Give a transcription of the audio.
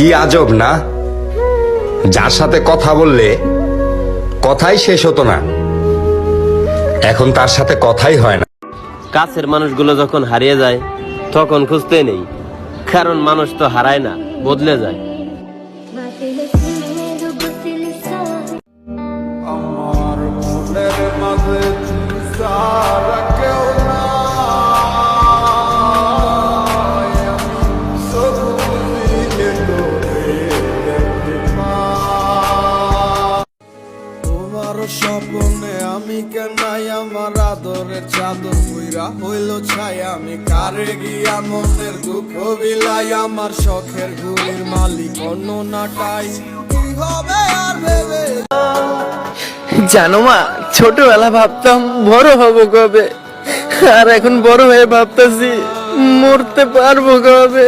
কি আজব না, যার সাথে কথা বললে কথাই শেষ হতো না, এখন তার সাথে কথাই হয় না। কাছের মানুষগুলো যখন হারিয়ে যায় তখন খুঁজতে নেই, কারণ মানুষ তো হারায় না, বদলে যায়। আমার মনের মাঝে সারা কেউ নাই, আমি শুধু দিলে তোরে দেখতে পাই। তোমার স্বপ্নে আমি কেনাই আমার আদরের চাদর পুইরা হইল ছাই, আমি কারে গিয়া মনের দুঃখ বিলাই, আমার শখের ঘুড়ির মালিক অন্য নাটাই, কি হবে আর ভেবে। জানো মা, ছোটবেলা ভাবতাম বড় হব কবে, আর এখন বড় হয়ে ভাবতেছি মরতে পারবো কবে।